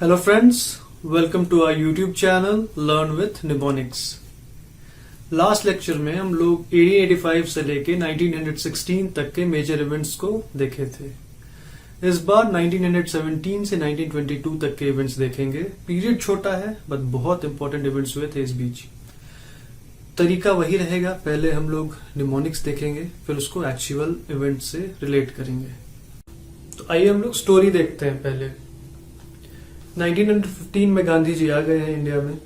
Hello friends, welcome to our YouTube channel Learn with Mnemonics। Last lecture में हम लोग 1885 से लेके 1916 तक के मेजर इवेंट्स को देखे थे। इस बार 1917 से 1922 तक के इवेंट्स देखेंगे। पीरियड छोटा है बट बहुत इंपॉर्टेंट इवेंट्स हुए थे इस बीच। तरीका वही रहेगा, पहले हम लोग निमोनिक्स देखेंगे फिर उसको एक्चुअल इवेंट से रिलेट करेंगे। तो आइए हम लोग स्टोरी देखते हैं। पहले 1915 में गांधी जी आ गए हैं इंडिया में।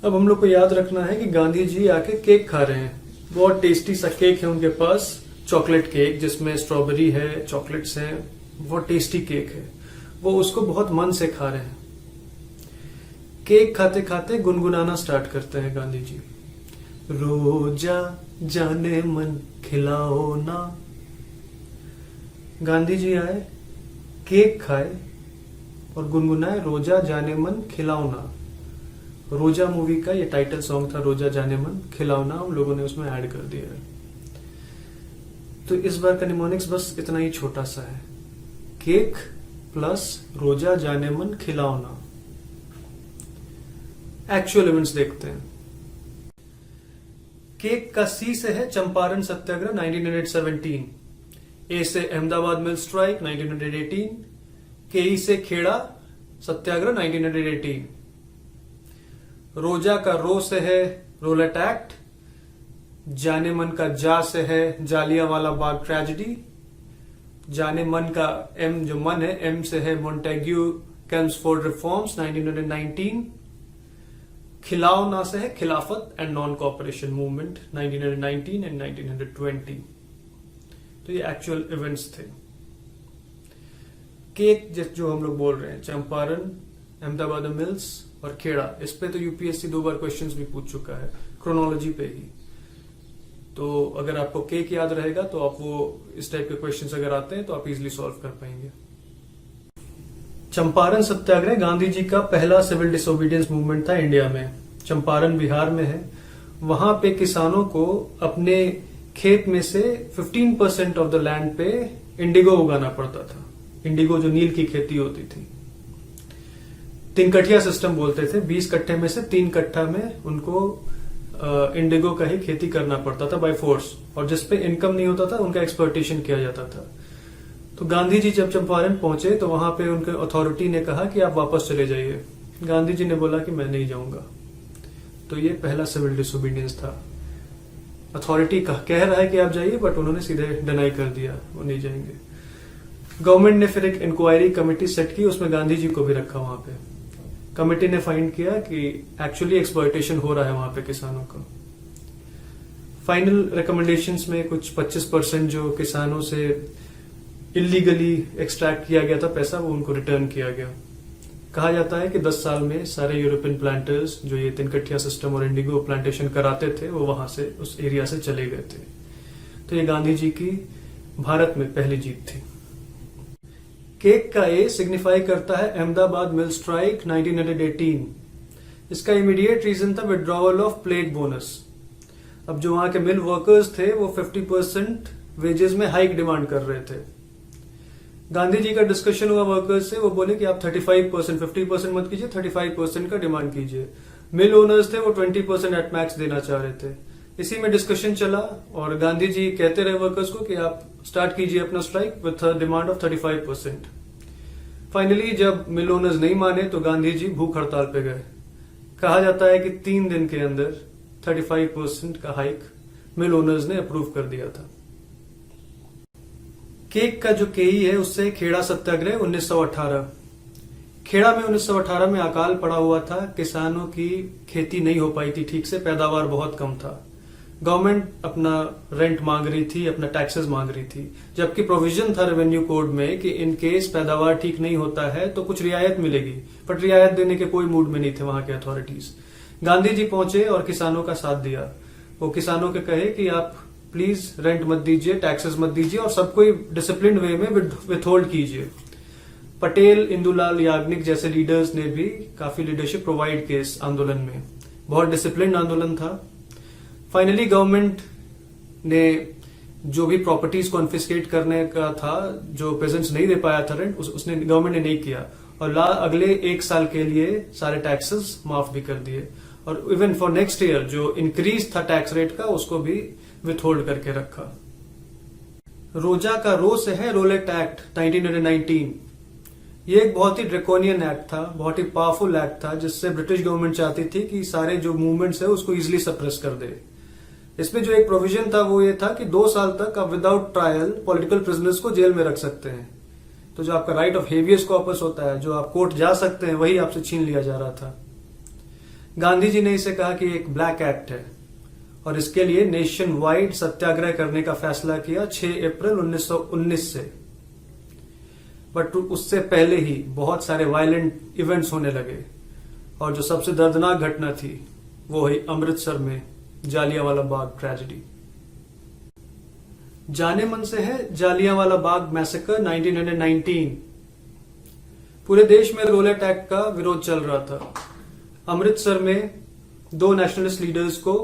अब हम लोग को याद रखना है कि गांधी जी आके केक खा रहे हैं। बहुत टेस्टी सा केक है उनके पास, चॉकलेट केक जिसमें स्ट्रॉबेरी है, चॉकलेट्स हैं, बहुत टेस्टी केक है। वो उसको बहुत मन से खा रहे हैं। केक खाते खाते गुनगुनाना स्टार्ट करते हैं गांधी जी। रोजा जाने मन खिलाओ ना। गांधी जी आए, केक खाए और गुनगुनाए रोजा जाने मन खिलाओना। रोजा मूवी का ये टाइटल सॉन्ग था, रोजा जाने मन खिलाओना, हम लोगों ने उसमें ऐड कर दिया है। तो इस बार का निमोनिक्स बस इतना ही छोटा सा है, केक प्लस रोजा जाने मन खिलाओना। एक्चुअल इवेंट्स देखते हैं। केक का सी से है चंपारण सत्याग्रह 1917, ए से अहमदाबाद मिल स्ट्राइक 1918, केई से खेड़ा सत्याग्रह 1918। रोजा का रो से है रोलेट एक्ट, जाने मन का जा से है जालियांवाला बाग ट्रेजेडी, जाने मन का एम जो मन है एम से है मोंटेग्यू कैम्सफोर्ड रिफॉर्म्स 1919, खिलाओना से है खिलाफत and non cooperation movement 1919 and 1920। तो ये एक्चुअल इवेंट्स थे। केक जो हम लोग बोल रहे हैं, चंपारण, अहमदाबाद मिल्स और खेड़ा, इस पे तो यूपीएससी 2 बार क्वेश्चंस भी पूछ चुका है क्रोनोलॉजी पे ही। तो अगर आपको केक याद रहेगा तो आप वो इस टाइप के क्वेश्चंस अगर आते हैं तो आप इजीली सॉल्व कर पाएंगे। चंपारण सत्याग्रह गांधी जी का पहला सिविल डिसोबीडियंस मूवमेंट था इंडिया में। चंपारण बिहार में है। वहां पे किसानों को अपने खेत में से 15% ऑफ द लैंड पे इंडिगो उगाना पड़ता था। इंडिगो जो नील की खेती होती थी। 3 कट्ठिया सिस्टम बोलते थे। 20 कट्ठे में से 3 कट्ठा में उनको इंडिगो का ही खेती करना पड़ता था बाय फोर्स, और जिसपे इनकम नहीं होता था उनका एक्सप्लॉयटेशन किया जाता था। तो गांधी जी जब चंपारण पहुंचे तो वहां पे उनके अथॉरिटी ने कहा कि आप वापस चले जाइए। गांधी जी ने बोला कि मैं नहीं जाऊंगा। तो ये पहला सिविल डिसोबीडियंस था। अथॉरिटी कह रहा है कि आप जाइए, बट उन्होंने सीधे डिनाई कर दिया, वो नहीं जाएंगे। गवर्नमेंट ने फिर एक इंक्वायरी कमेटी सेट की, उसमें गांधी जी को भी रखा। वहां पे कमेटी ने फाइंड किया कि एक्चुअली एक्सप्लॉयटेशन हो रहा है वहां पे किसानों का। फाइनल रिकमेंडेशंस में कुछ 25% जो किसानों से इलीगली एक्सट्रैक्ट किया गया था पैसा, वो उनको रिटर्न किया गया। कहा जाता है कि 10 साल में सारे यूरोपियन प्लांटर्स जो ये 3 कट्ठिया सिस्टम और इंडिगो प्लांटेशन कराते थे वो वहां से उस एरिया से चले गए थे। तो ये गांधी जी की भारत में पहली जीत थी। केक का ए सिग्निफाई करता है अहमदाबाद मिल स्ट्राइक 1918। इसका इमीडिएट रीजन था विड्रॉवल ऑफ प्लेग बोनस। अब जो वहां के मिल वर्कर्स थे वो 50% वेजेस में हाइक डिमांड कर रहे थे। गांधी जी का डिस्कशन हुआ वर्कर्स से, वो बोले कि आप 35%, 50% मत कीजिए, 35% का डिमांड कीजिए। मिल ओनर्स थे वो 20% एट मैक्स देना चाह रहे थे। इसी में डिस्कशन चला और गांधी जी कहते रहे वर्कर्स को कि आप स्टार्ट कीजिए अपना strike with demand of 35%। Finally जब मिल ओनर्स नहीं माने तो गांधी जी भूख हड़ताल पे गए। कहा जाता है कि 3 दिन के अंदर 35% का हाइक मिल ओनर्स ने अप्रूव कर दिया था। केक का जो केई है उससे खेड़ा सत्याग्रह 1918। खेड़ा में 1918 में अकाल पड़ा हुआ था। किसानों की खेती नहीं हो पाई थी ठीक से, पैदावार बहुत कम था। गवर्नमेंट अपना रेंट मांग रही थी, अपना टैक्सेस मांग रही थी, जबकि प्रोविजन था रेवेन्यू कोड में कि इन केस पैदावार ठीक नहीं होता है तो कुछ रियायत मिलेगी, बट रियायत देने के कोई मूड में नहीं थे वहां के अथॉरिटीज। गांधी जी पहुंचे और किसानों का साथ दिया। वो किसानों के कहे कि आप प्लीज रेंट मत दीजिए, टैक्सेस मत दीजिए और सबको डिसिप्लिन वे में विथहोल्ड कीजिए। पटेल, इंदुलाल याग्निक जैसे लीडर्स ने भी काफी लीडरशिप प्रोवाइड किए इस आंदोलन में। बहुत डिसिप्लिन आंदोलन था। फाइनली गवर्नमेंट ने जो भी प्रॉपर्टीज कॉन्फिस्केट करने का था, जो पेजेंट्स नहीं दे पाया था रेंट, उसने गवर्नमेंट ने नहीं किया। और अगले 1 साल के लिए सारे टैक्सेस माफ भी कर दिए, और इवन फॉर नेक्स्ट ईयर जो इंक्रीज था टैक्स रेट का उसको भी विथहोल्ड करके रखा। रोजा का रो से है रोलेट एक्ट 1919। ये एक बहुत ही ड्रेकोनियन एक्ट था, बहुत ही पावरफुल एक्ट था, जिससे ब्रिटिश गवर्नमेंट चाहती थी कि सारे जो मूवमेंट्स है उसको इजिली सप्रेस कर दे। इसमें जो एक प्रोविजन था वो ये था कि 2 साल तक आप विदाउट ट्रायल पॉलिटिकल प्रिजनर्स को जेल में रख सकते हैं। तो जो आपका राइट ऑफ हेवियस कॉर्पस होता है, जो आप कोर्ट जा सकते हैं, वही आपसे छीन लिया जा रहा था। गांधी जी ने इसे कहा कि एक ब्लैक एक्ट है, और इसके लिए नेशन वाइड सत्याग्रह करने का फैसला किया 6 अप्रैल 1919 से। बट उससे पहले ही बहुत सारे वायलेंट इवेंट्स होने लगे, और जो सबसे दर्दनाक घटना थी वो है अमृतसर में जालियांवाला बाग ट्रेजेडी। जाने मन से है जालियांवाला बाग मैसेकर 1919। पूरे देश में रोलेट एक्ट का विरोध चल रहा था। अमृतसर में 2 नेशनलिस्ट लीडर्स को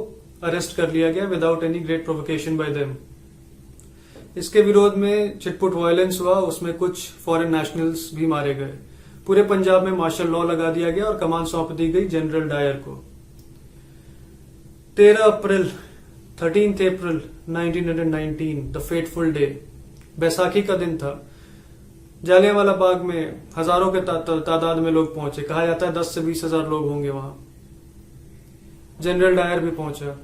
अरेस्ट कर लिया गया without any great provocation bye them. इसके विरोध में चिटपुट वायलेंस हुआ, उसमें कुछ फॉरेन नेशनल्स भी मारे गए। पूरे पंजाब में मार्शल लॉ लगा दिया गया और कमान सौंप दी गई जनरल डायर को। 13 अप्रैल 1919 द फेटफुल डे, बैसाखी का दिन था। जालियांवाला बाग में हजारों के तादाद में लोग पहुंचे। कहा जाता है 10 से 20 हजार लोग होंगे वहां। जनरल डायर भी पहुंचा।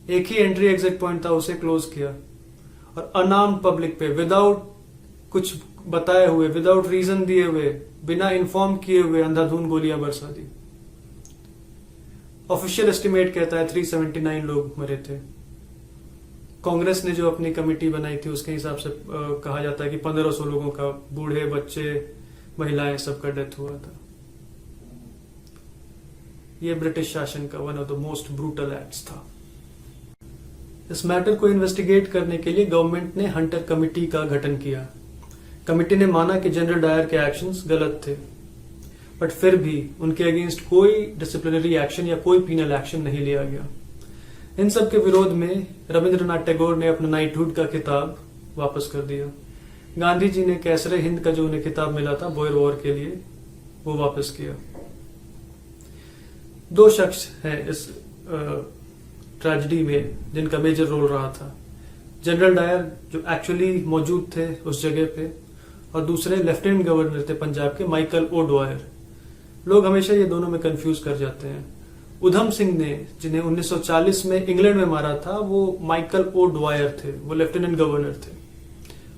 एक ही एंट्री एग्जिट पॉइंट था, उसे क्लोज किया, और अनार्म्ड पब्लिक पे विदाउट कुछ बताए हुए, विदाउट रीजन दिए हुए, बिना इन्फॉर्म किए हुए अंधाधुंध गोलियां बरसा दी। ऑफिशियल एस्टिमेट कहता है 379 लोग मरे थे। कांग्रेस ने जो अपनी कमेटी बनाई थी उसके हिसाब से कहा जाता है कि 1500 लोगों का, बूढ़े, बच्चे, महिलाएं, सबका डेथ हुआ था। ये ब्रिटिश शासन का one of the most brutal acts था। इस मैटर को इन्वेस्टिगेट करने के लिए गवर्नमेंट ने हंटर कमेटी का गठन किया। कमेटी ने माना कि जनरल डायर के एक्शंस गलत थे, बट फिर भी उनके अगेंस्ट कोई डिसिप्लिनरी एक्शन या कोई पीनल एक्शन नहीं लिया गया। इन सब के विरोध में रविंद्रनाथ टैगोर ने अपना नाइटहुड का खिताब वापस कर दिया। गांधी जी ने कैसरे हिंद का जो उन्हें खिताब मिला था बोयर वॉर के लिए, वो वापस किया। 2 शख्स हैं इस ट्रेजेडी में जिनका मेजर रोल रहा था। जनरल डायर जो एक्चुअली मौजूद थे उस जगह पे, और दूसरे लेफ्टिनेंट गवर्नर थे पंजाब के, माइकल ओ डवायर। लोग हमेशा ये दोनों में कंफ्यूज कर जाते हैं। उधम सिंह ने, जिन्हें 1940 में इंग्लैंड में मारा था, वो माइकल ओ डवायर थे, वो लेफ्टिनेंट गवर्नर थे।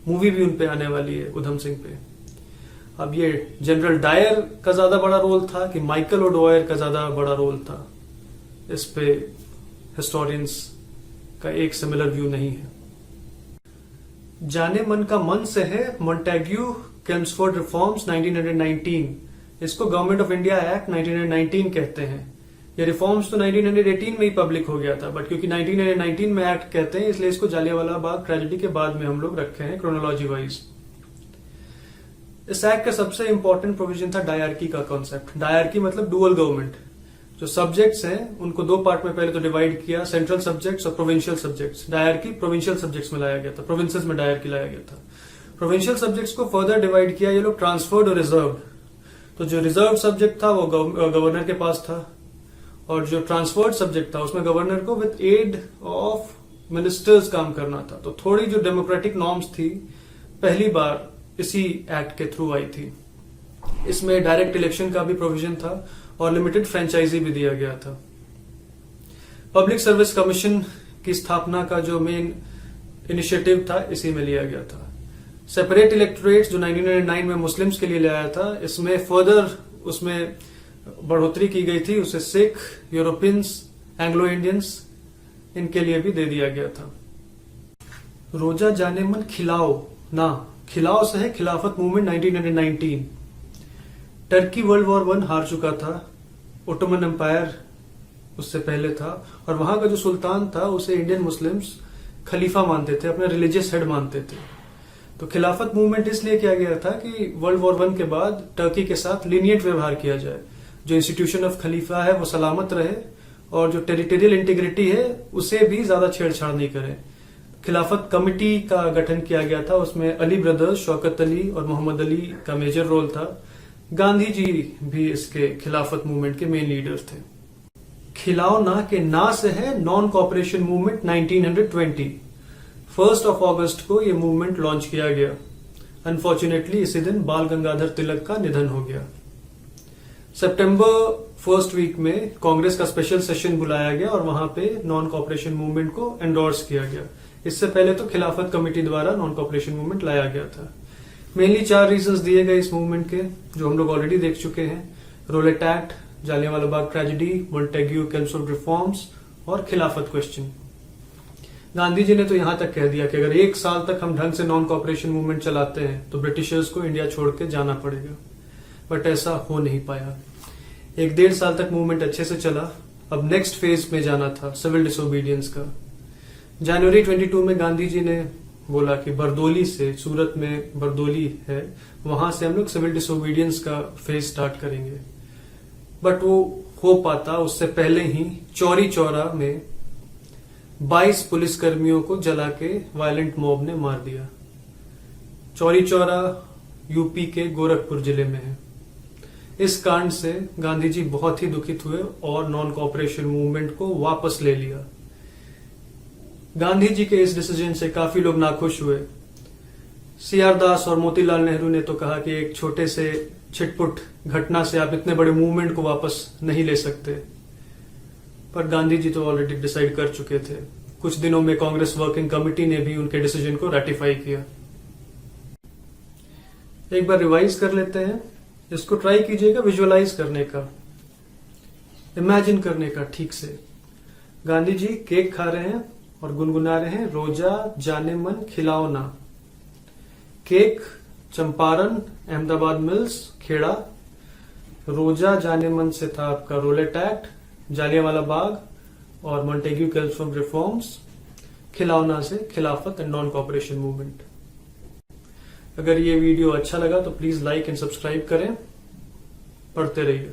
मूवी भी उनपे आने वाली है उधम सिंह पे। अब ये जनरल डायर का ज्यादा बड़ा रोल था कि माइकल ओ डवायर का ज्यादा बड़ा रोल था, इस पे हिस्टोरियंस का एक सिमिलर व्यू नहीं है। जाने मन का मन से है मॉन्टेग्यू केम्सफोर्ड रिफॉर्म्स 1919। इसको गवर्नमेंट ऑफ इंडिया एक्ट 1919 कहते हैं। ये रिफॉर्म्स तो 1918 में ही पब्लिक हो गया था, बट क्योंकि 1919 में एक्ट कहते हैं इसलिए इसको जालियांवाला बाग ट्रेजेडी के बाद में हम लोग रखे हैं क्रोनोलॉजी वाइज। इस एक्ट का सबसे इंपॉर्टेंट प्रोविजन था डायरकी का कॉन्सेप्ट। डायरकी मतलब डुअल गवर्नमेंट। जो सब्जेक्ट्स हैं उनको 2 पार्ट में पहले तो डिवाइड किया, सेंट्रल सब्जेक्ट्स और provincial subjects. Dyarchy provincial subjects में लाया गया था, प्रोविंसेस में डायरकी लाया गया था। प्रोविंशियल सब्जेक्ट्स को फर्दर डिवाइड किया ये लोग ट्रांसफर्ड और रिजर्व्ड। तो जो रिजर्व सब्जेक्ट था वो गवर्नर के पास था, और जो ट्रांसफर्ड सब्जेक्ट था उसमें गवर्नर को विद एड ऑफ मिनिस्टर्स काम करना था। तो थोड़ी जो डेमोक्रेटिक नॉर्म्स थी पहली बार इसी एक्ट के थ्रू आई थी। इसमें डायरेक्ट इलेक्शन का भी प्रोविजन था और लिमिटेड फ्रेंचाइजी भी दिया गया था। पब्लिक सर्विस कमीशन की स्थापना का जो मेन इनिशिएटिव था इसी में लिया गया था। सेपरेट इलेक्टोरेट्स जो 1999 में मुस्लिम्स के लिए लाया था, इसमें फर्दर उसमें बढ़ोतरी की गई थी। उसे सिख, यूरोपियंस, एंग्लो इंडियंस, इनके लिए भी दे दिया गया था। रोजा जाने मन खिलाओ ना, खिलाओ से है खिलाफत मूवमेंट 1919। टर्की वर्ल्ड वॉर 1 हार चुका था, ओटोमन एम्पायर उससे पहले था, और वहां का जो सुल्तान था उसे इंडियन मुस्लिम्स खलीफा मानते थे, अपना रिलीजियस हेड मानते थे। तो खिलाफत मूवमेंट इसलिए किया गया था कि वर्ल्ड वॉर 1 के बाद टर्की के साथ लीनियट व्यवहार किया जाए, जो इंस्टीट्यूशन ऑफ खलीफा है वो सलामत रहे, और जो टेरिटोरियल इंटीग्रिटी है उसे भी ज्यादा छेड़छाड़ नहीं करे। खिलाफत कमेटी का गठन किया गया था, उसमें अली ब्रदर्स, शौकत अली और मोहम्मद अली का मेजर रोल था। गांधी जी भी इसके खिलाफत मूवमेंट के मेन लीडर्स थे। खिलाओ ना के ना से है नॉन कॉपरेशन मूवमेंट 1920। 1 अगस्त को यह मूवमेंट लॉन्च किया गया। अनफॉर्चुनेटली इसी दिन बाल गंगाधर तिलक का निधन हो गया। सितंबर फर्स्ट वीक में कांग्रेस का स्पेशल सेशन बुलाया गया और वहां पे नॉन कॉपरेशन मूवमेंट को एंडोर्स किया गया। इससे पहले तो खिलाफत कमेटी द्वारा नॉन कॉपरेशन मूवमेंट लाया गया था। मेनली 4 रीजंस दिए गए इस मूवमेंट के, जो हम लोग ऑलरेडी देख चुके हैं। Roulette act, Jallianwala Bagh tragedy, Montagu केम्सफोर्ड reforms और खिलाफत क्वेश्चन। गांधी जी ने तो यहां तक कह दिया कि अगर 1 साल तक हम ढंग से नॉन कॉपरेशन मूवमेंट चलाते हैं तो ब्रिटिशर्स को इंडिया छोड़ के जाना पड़ेगा। बट ऐसा हो नहीं पाया। 1-1.5 साल तक मूवमेंट अच्छे से चला। अब नेक्स्ट फेज में जाना था सिविल डिसोबीडियंस का। जनवरी 22 में गांधी जी ने बोला कि बरदोली से, सूरत में बरदोली है, वहां से हम लोग सिविल डिसोबीडियंस का फेज स्टार्ट करेंगे। बट वो हो पाता उससे पहले ही चौरी चौरा में 22 पुलिसकर्मियों को जला के वायलेंट मॉब ने मार दिया। चौरी चौरा यूपी के गोरखपुर जिले में है। इस कांड से गांधी जी बहुत ही दुखित हुए और नॉन कॉपरेशन मूवमेंट को वापस ले लिया। गांधी जी के इस डिसीजन से काफी लोग नाखुश हुए। सीआर दास और मोतीलाल नेहरू ने तो कहा कि एक छोटे से छिटपुट घटना से आप इतने बड़े मूवमेंट को वापस नहीं ले सकते। पर गांधी जी तो ऑलरेडी डिसाइड कर चुके थे। कुछ दिनों में कांग्रेस वर्किंग कमेटी ने भी उनके डिसीजन को रैटिफाई किया। एक बार रिवाइज कर लेते हैं। इसको ट्राई कीजिएगा विजुअलाइज करने का, इमेजिन करने का ठीक से। गांधी जी केक खा रहे हैं और गुनगुना रहे हैं, रोजा जाने मन खिलाओ ना। केक चंपारण, अहमदाबाद मिल्स, खेड़ा। रोजा जाने मन से था आपका रोलेट एक्ट, जालियांवाला बाग और मॉन्टेग्यू केम्सफोर्ड रिफॉर्म्स। खिलौना से खिलाफत एंड नॉन कॉपरेशन मूवमेंट। अगर ये वीडियो अच्छा लगा तो प्लीज लाइक एंड सब्सक्राइब करें। पढ़ते रहिए।